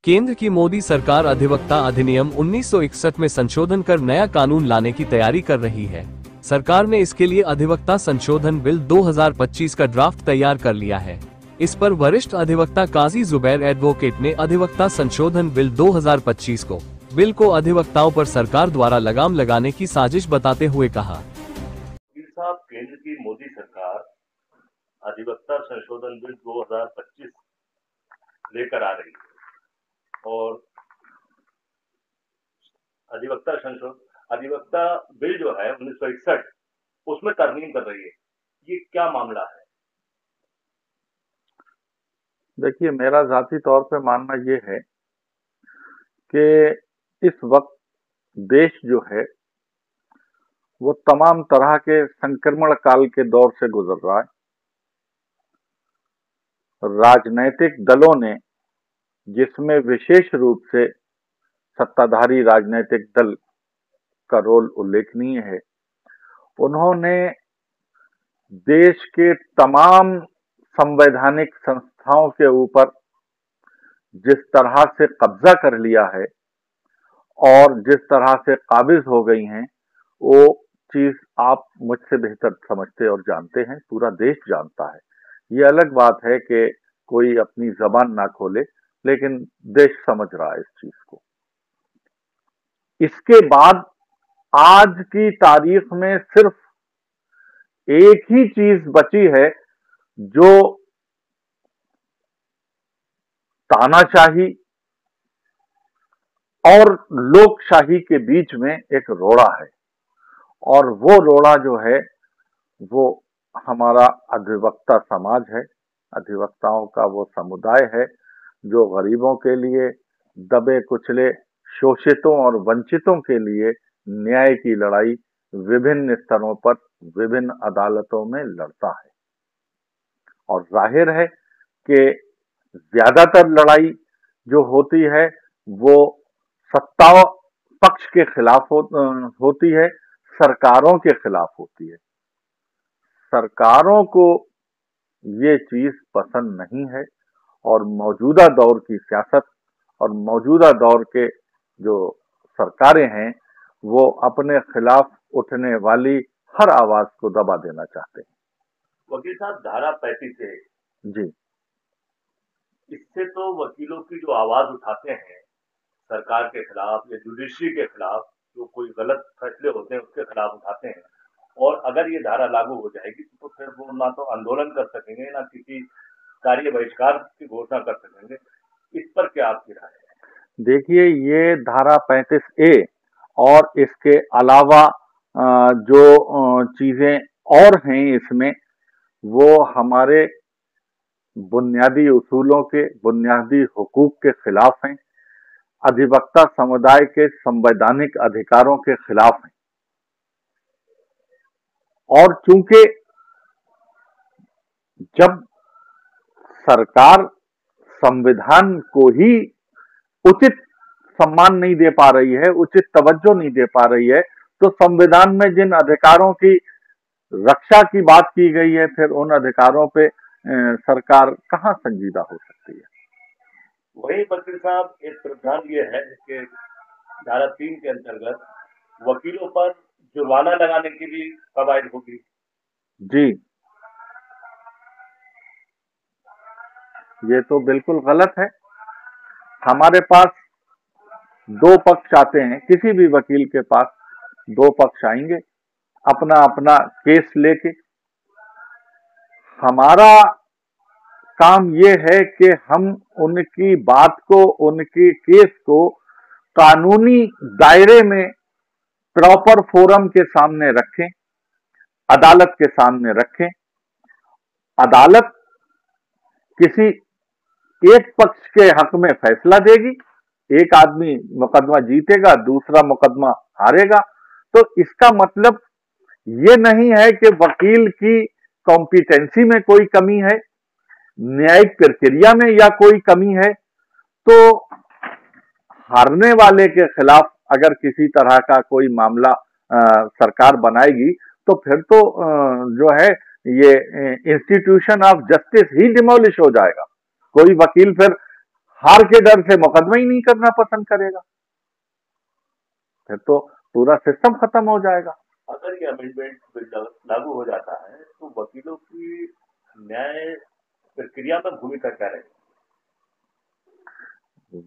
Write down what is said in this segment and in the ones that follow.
केंद्र की मोदी सरकार अधिवक्ता अधिनियम 1961 में संशोधन कर नया कानून लाने की तैयारी कर रही है। सरकार ने इसके लिए अधिवक्ता संशोधन बिल 2025 का ड्राफ्ट तैयार कर लिया है। इस पर वरिष्ठ अधिवक्ता काजी जुबैर एडवोकेट ने अधिवक्ता संशोधन बिल 2025 को बिल को अधिवक्ताओं पर सरकार द्वारा लगाम लगाने की साजिश बताते हुए कहा। साहब, केंद्र की मोदी सरकार अधिवक्ता संशोधन बिल 2025 लेकर आ रही है और अधिवक्ता बिल जो है 1961 उसमें तरमीम कर रही है। ये क्या मामला है? देखिए, मेरा जाती तौर पे मानना ये है कि इस वक्त देश जो है वो तमाम तरह के संक्रमण काल के दौर से गुजर रहा है। राजनैतिक दलों ने, जिसमें विशेष रूप से सत्ताधारी राजनीतिक दल का रोल उल्लेखनीय है, उन्होंने देश के तमाम संवैधानिक संस्थाओं के ऊपर जिस तरह से कब्जा कर लिया है और जिस तरह से काबिज हो गई हैं, वो चीज आप मुझसे बेहतर समझते और जानते हैं, पूरा देश जानता है। ये अलग बात है कि कोई अपनी जबान ना खोले, लेकिन देश समझ रहा है इस चीज को। इसके बाद आज की तारीख में सिर्फ एक ही चीज बची है जो तानाशाही और लोकशाही के बीच में एक रोड़ा है, और वो रोड़ा जो है वो हमारा अधिवक्ता समाज है। अधिवक्ताओं का वो समुदाय है जो गरीबों के लिए, दबे कुचले, शोषितों और वंचितों के लिए न्याय की लड़ाई विभिन्न स्तरों पर विभिन्न अदालतों में लड़ता है। और जाहिर है कि ज्यादातर लड़ाई जो होती है वो सत्ता पक्ष के खिलाफ होती है, सरकारों के खिलाफ होती है। सरकारों को ये चीज पसंद नहीं है और मौजूदा दौर की सियासत और मौजूदा दौर के जो सरकारें हैं वो अपने खिलाफ उठने वाली हर आवाज को दबा देना चाहते हैं। वकील साहब, धारा 35 है जी, इससे तो वकीलों की जो आवाज उठाते हैं सरकार के खिलाफ या जुडिशरी के खिलाफ, जो कोई गलत फैसले होते हैं उसके खिलाफ उठाते हैं, और अगर ये धारा लागू हो जाएगी तो फिर वो ना तो आंदोलन कर सकेंगे ना किसी कार्य बहिष्कार की घोषणा कर सकेंगे। इस पर क्या आपकी राय है? देखिए, ये धारा 35A और इसके अलावा जो चीजें और हैं इसमें, वो हमारे बुनियादी उसूलों के, बुनियादी हुकूक के खिलाफ हैं, अधिवक्ता समुदाय के संवैधानिक अधिकारों के खिलाफ हैं। और चूंकि जब सरकार संविधान को ही उचित सम्मान नहीं दे पा रही है, उचित तवज्जो नहीं दे पा रही है, तो संविधान में जिन अधिकारों की रक्षा की बात की गई है, फिर उन अधिकारों पे सरकार कहां संजीदा हो सकती है। वही वकील साहब, एक प्रावधान ये है कि धारा 3 के अंतर्गत वकीलों पर जुर्माना लगाने की भी कवायद होगी। जी, ये तो बिल्कुल गलत है। हमारे पास दो पक्ष आते हैं, किसी भी वकील के पास दो पक्ष आएंगे अपना अपना केस लेके। हमारा काम ये है कि हम उनकी बात को, उनकी केस को कानूनी दायरे में प्रॉपर फोरम के सामने रखें, अदालत के सामने रखें। अदालत किसी एक पक्ष के हक में फैसला देगी, एक आदमी मुकदमा जीतेगा, दूसरा मुकदमा हारेगा। तो इसका मतलब ये नहीं है कि वकील की कॉम्पिटेंसी में कोई कमी है, न्यायिक प्रक्रिया में या कोई कमी है। तो हारने वाले के खिलाफ अगर किसी तरह का कोई मामला सरकार बनाएगी तो फिर तो जो है ये institution of justice he demolish हो जाएगा। कोई वकील फिर हार के डर से मुकदमा ही नहीं करना पसंद करेगा, फिर तो पूरा सिस्टम खत्म हो जाएगा। अगर ये अमेंडमेंट बिल लागू हो जाता है तो वकीलों की न्याय प्रक्रिया में भूमिका क्या रहेगी?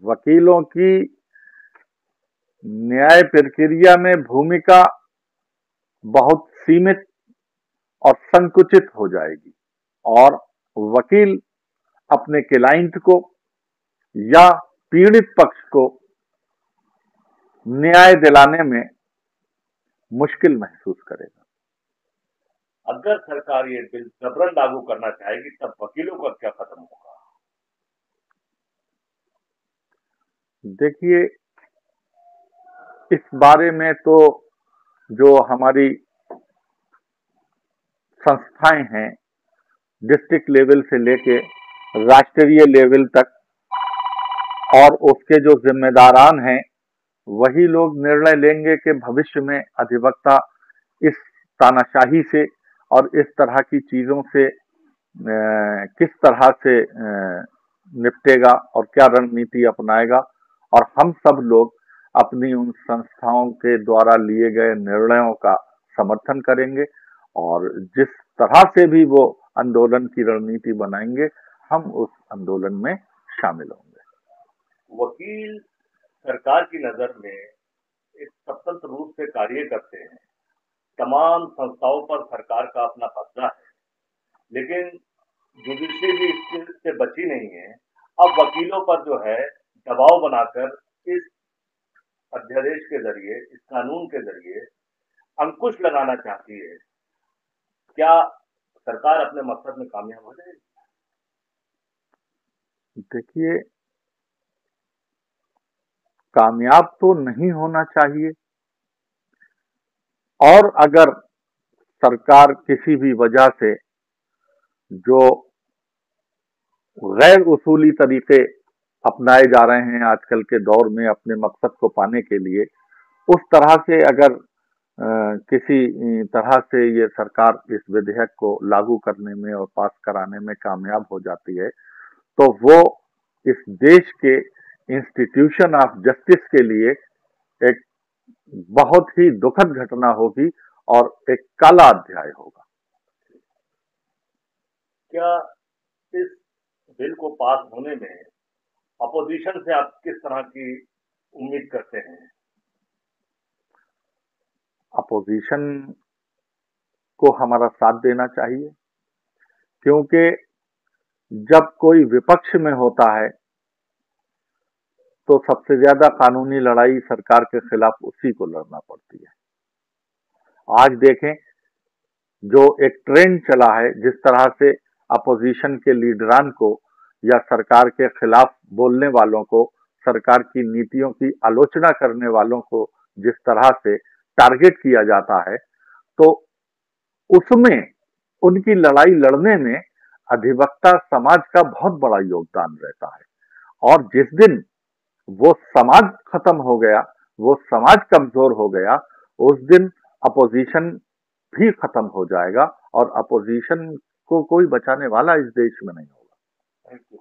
वकीलों की न्याय प्रक्रिया में भूमिका बहुत सीमित और संकुचित हो जाएगी, और वकील अपने क्लाइंट को या पीड़ित पक्ष को न्याय दिलाने में मुश्किल महसूस करेगा। अगर सरकार ये बिल जबरन लागू करना चाहेगी तब वकीलों का क्या कदम होगा? देखिए, इस बारे में तो जो हमारी संस्थाएं हैं, डिस्ट्रिक्ट लेवल से लेके राष्ट्रीय लेवल तक, और उसके जो जिम्मेदारान हैं वही लोग निर्णय लेंगे कि भविष्य में अधिवक्ता इस तानाशाही से और इस तरह की चीजों से किस तरह से निपटेगा और क्या रणनीति अपनाएगा। और हम सब लोग अपनी उन संस्थाओं के द्वारा लिए गए निर्णयों का समर्थन करेंगे, और जिस तरह से भी वो आंदोलन की रणनीति बनाएंगे हम उस आंदोलन में शामिल होंगे। वकील सरकार की नजर में एक स्वतंत्र रूप से कार्य करते हैं, तमाम संस्थाओं पर सरकार का अपना कब्जा है, लेकिन जुडिशरी भी इससे बची नहीं है। अब वकीलों पर जो है दबाव बनाकर इस अध्यादेश के जरिए, इस कानून के जरिए अंकुश लगाना चाहती है। क्या सरकार अपने मकसद में कामयाब हो जाएगी? देखिए, कामयाब तो नहीं होना चाहिए, और अगर सरकार किसी भी वजह से जो गैर उसूली तरीके अपनाए जा रहे हैं आजकल के दौर में अपने मकसद को पाने के लिए, उस तरह से अगर किसी तरह से ये सरकार इस विधेयक को लागू करने में और पास कराने में कामयाब हो जाती है तो वो इस देश के इंस्टीट्यूशन ऑफ जस्टिस के लिए एक बहुत ही दुखद घटना होगी और एक काला अध्याय होगा। क्या इस बिल को पास होने में अपोजिशन से आप किस तरह की उम्मीद करते हैं? अपोजिशन को हमारा साथ देना चाहिए, क्योंकि जब कोई विपक्ष में होता है तो सबसे ज्यादा कानूनी लड़ाई सरकार के खिलाफ उसी को लड़ना पड़ती है। आज देखें, जो एक ट्रेंड चला है, जिस तरह से अपोजिशन के लीडरान को या सरकार के खिलाफ बोलने वालों को, सरकार की नीतियों की आलोचना करने वालों को जिस तरह से टारगेट किया जाता है, तो उसमें उनकी लड़ाई लड़ने में अधिवक्ता समाज का बहुत बड़ा योगदान रहता है। और जिस दिन वो समाज खत्म हो गया, वो समाज कमजोर हो गया, उस दिन अपोजिशन भी खत्म हो जाएगा और अपोजिशन को कोई बचाने वाला इस देश में नहीं होगा। Thank you.